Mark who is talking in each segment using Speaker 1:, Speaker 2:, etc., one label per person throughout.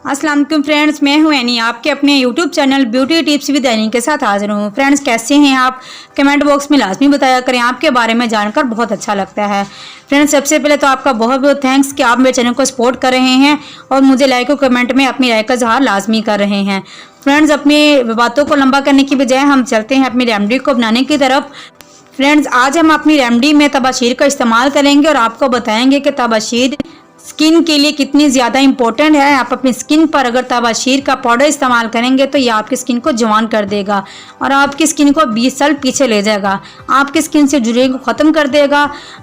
Speaker 1: अस्सलाम वालेकुम फ्रेंड्स, मैं हूं एनी, आपके अपने YouTube channel beauty tips with any के साथ हाजिर हूं। फ्रेंड्स, कैसे हैं आप? कमेंट बॉक्स में लाजमी बताया करें, आपके बारे में जानकर बहुत अच्छा लगता है। फ्रेंड्स, सबसे पहले तो आपका बहुत बहुत थैंक्स कि आप मेरे चैनल को सपोर्ट कर रहे हैं और मुझे लाइक और कमेंट में अपनी राय का इजहार लाजमी कर रहे हैं। फ्रेंड्स, अपनी बातों को लंबा करने की बजाय हम चलते हैं अपनी रेमेडी को बनाने की तरफ। फ्रेंड्स, आज हम अपनी रेमेडी में तबाशीर का इस्तेमाल करेंगे और आपको बताएंगे कि तबाशीर स्किन के लिए कितनी ज़्यादा इंपॉर्टेंट है। आप अपनी स्किन पर अगर तबाशीर का पाउडर इस्तेमाल करेंगे तो ये आपकी स्किन को जवान कर देगा और आपकी स्किन को 20 साल पीछे ले जाएगा। आपकी स्किन से झुर्रियों को ख़त्म कर देगा,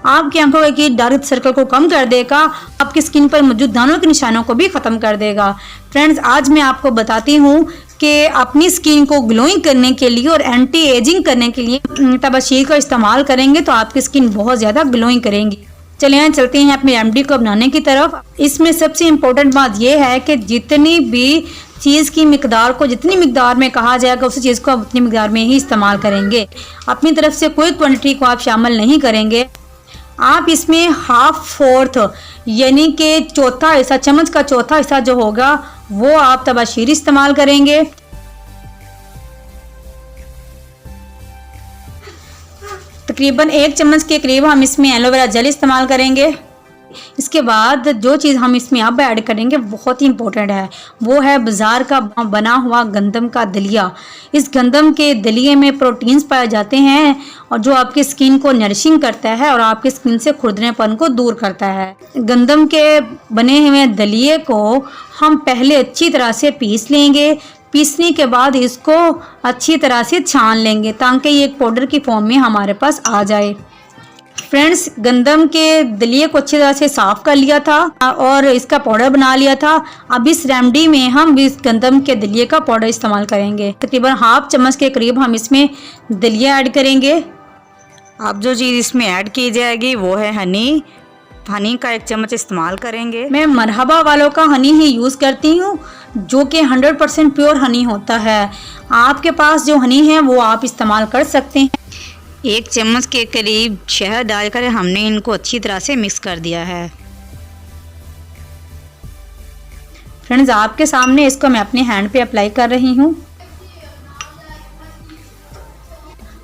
Speaker 1: आपकी आंखों की डार्क सर्कल को कम कर देगा, आपकी स्किन पर मौजूद दानों के निशानों को भी ख़त्म कर देगा। फ्रेंड्स, आज मैं आपको बताती हूँ कि अपनी स्किन को ग्लोइंग करने के लिए और एंटी एजिंग करने के लिए तबाशीर का इस्तेमाल करेंगे तो आपकी स्किन बहुत ज़्यादा ग्लोइंग करेंगी। चलिए चलते हैं अपनी रेमेडी को बनाने की तरफ। इसमें सबसे इम्पोर्टेंट बात यह है कि जितनी भी चीज़ की मिकदार को जितनी मिकदार में कहा जाएगा उसी चीज़ को आप उतनी मिकदार में ही इस्तेमाल करेंगे। अपनी तरफ से कोई क्वांटिटी को आप शामिल नहीं करेंगे। आप इसमें 1/4 यानी कि चौथा हिस्सा, चम्मच का चौथा हिस्सा जो होगा वो आप तबाशीर इस्तेमाल करेंगे। तकरीबन 1 चम्मच के करीब हम इसमें एलोवेरा जेल इस्तेमाल करेंगे। इसके बाद जो चीज़ हम इसमें अब ऐड करेंगे बहुत ही इंपॉर्टेंट है, वो है बाज़ार का बना हुआ गंदम का दलिया। इस गंदम के दलिए में प्रोटीन्स पाए जाते हैं और जो आपकी स्किन को नरिशिंग करता है और आपकी स्किन से खुरदरेपन को दूर करता है। गंदम के बने हुए दलिए को हम पहले अच्छी तरह से पीस लेंगे। पीसने के बाद इसको अच्छी तरह से छान लेंगे ताकि ये एक पाउडर की फॉर्म में हमारे पास आ जाए। फ्रेंड्स, गंदम के दलिए को अच्छी तरह से साफ कर लिया था और इसका पाउडर बना लिया था। अब इस रेमेडी में हम इस गंदम के दलिए का पाउडर इस्तेमाल करेंगे। तकरीबन 1/2 चम्मच के करीब हम इसमें दलिया ऐड करेंगे। अब जो चीज़ इसमें ऐड की जाएगी वो है हनी। हनी का 1 चम्मच इस्तेमाल करेंगे। मैं मरहबा वालों का हनी ही यूज़ करती हूँ जो कि 100% प्योर हनी होता है। आपके पास जो हनी है वो आप इस्तेमाल कर सकते हैं। 1 चम्मच के करीब शहद डालकर हमने इनको अच्छी तरह से मिक्स कर दिया है। फ्रेंड्स, आपके सामने इसको मैं अपने हैंड पे अप्लाई कर रही हूँ।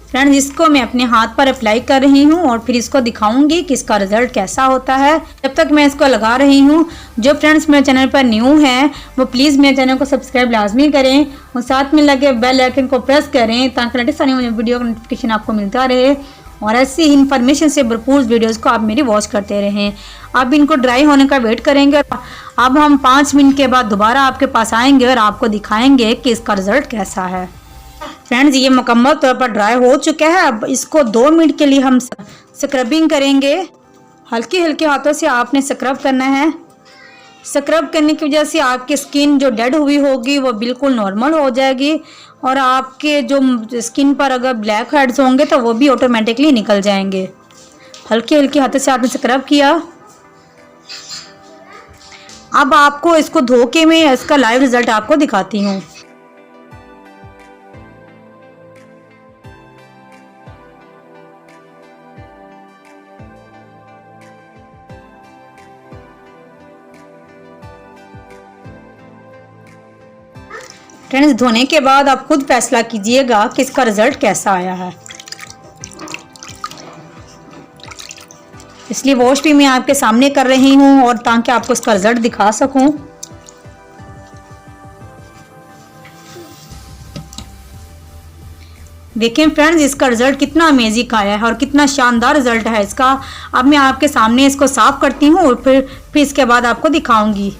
Speaker 1: फ्रेंड्स, इसको मैं अपने हाथ पर अप्लाई कर रही हूँ और फिर इसको दिखाऊंगी कि इसका रिजल्ट कैसा होता है। जब तक मैं इसको लगा रही हूँ, जो फ्रेंड्स मेरे चैनल पर न्यू हैं वो प्लीज़ मेरे चैनल को सब्सक्राइब लाजमी करें और साथ में लगे बेल आइकन को प्रेस करें ताकि लेटेस्ट आने वाली वीडियो का नोटिफिकेशन आपको मिलता रहे और ऐसी ही इन्फॉर्मेशन से भरपूर वीडियोज़ को आप मेरी वॉच करते रहें। अब इनको ड्राई होने का वेट करेंगे। अब हम 5 मिनट के बाद दोबारा आपके पास आएंगे और आपको दिखाएंगे कि इसका रिजल्ट कैसा है। फ्रेंड्स, ये मुकम्मल तौर पर ड्राई हो चुका है। अब इसको 2 मिनट के लिए हम स्क्रबिंग करेंगे। हल्के हल्के हाथों से आपने स्क्रब करना है। स्क्रब करने की वजह से आपकी स्किन जो डेड हुई होगी वो बिल्कुल नॉर्मल हो जाएगी और आपके जो स्किन पर अगर ब्लैक हेड्स होंगे तो वो भी ऑटोमेटिकली निकल जाएंगे। हल्के हल्के हाथों से आपने स्क्रब किया। अब आपको इसको धो के मैं इसका लाइव रिजल्ट आपको दिखाती हूँ। फ्रेंड्स, धोने के बाद आप खुद फैसला कीजिएगा कि इसका रिजल्ट कैसा आया है। इसलिए वॉश भी मैं आपके सामने कर रही हूँ और ताकि आपको इसका रिजल्ट दिखा सकूं। देखें फ्रेंड्स, इसका रिजल्ट कितना अमेजिंग आया है और कितना शानदार रिजल्ट है इसका। अब मैं आपके सामने इसको साफ करती हूँ और फिर इसके बाद आपको दिखाऊंगी।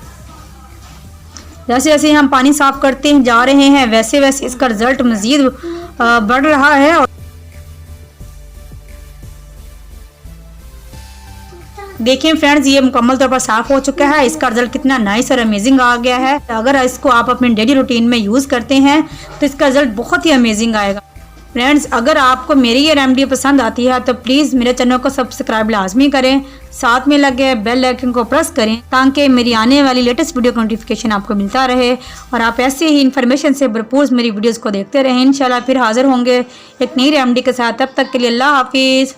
Speaker 1: जैसे जैसे हम पानी साफ करते जा रहे हैं वैसे वैसे इसका रिजल्ट मज़ीद बढ़ रहा है। और देखें फ्रेंड्स, ये मुकम्मल तौर पर साफ हो चुका है। इसका रिजल्ट कितना नाइस और अमेजिंग आ गया है। अगर इसको आप अपने डेली रूटीन में यूज़ करते हैं तो इसका रिजल्ट बहुत ही अमेजिंग आएगा। फ्रेंड्स, अगर आपको मेरी ये रेमेडी पसंद आती है तो प्लीज़ मेरे चैनल को सब्सक्राइब लाजमी करें, साथ में लगे बेल आइकन को प्रेस करें ताकि मेरी आने वाली लेटेस्ट वीडियो का नोटिफिकेशन आपको मिलता रहे और आप ऐसे ही इन्फॉर्मेशन से भरपूर मेरी वीडियोस को देखते रहें। इंशाल्लाह फिर हाजिर होंगे एक नई रेमेडी के साथ। तब तक के लिए अल्लाह हाफिज़।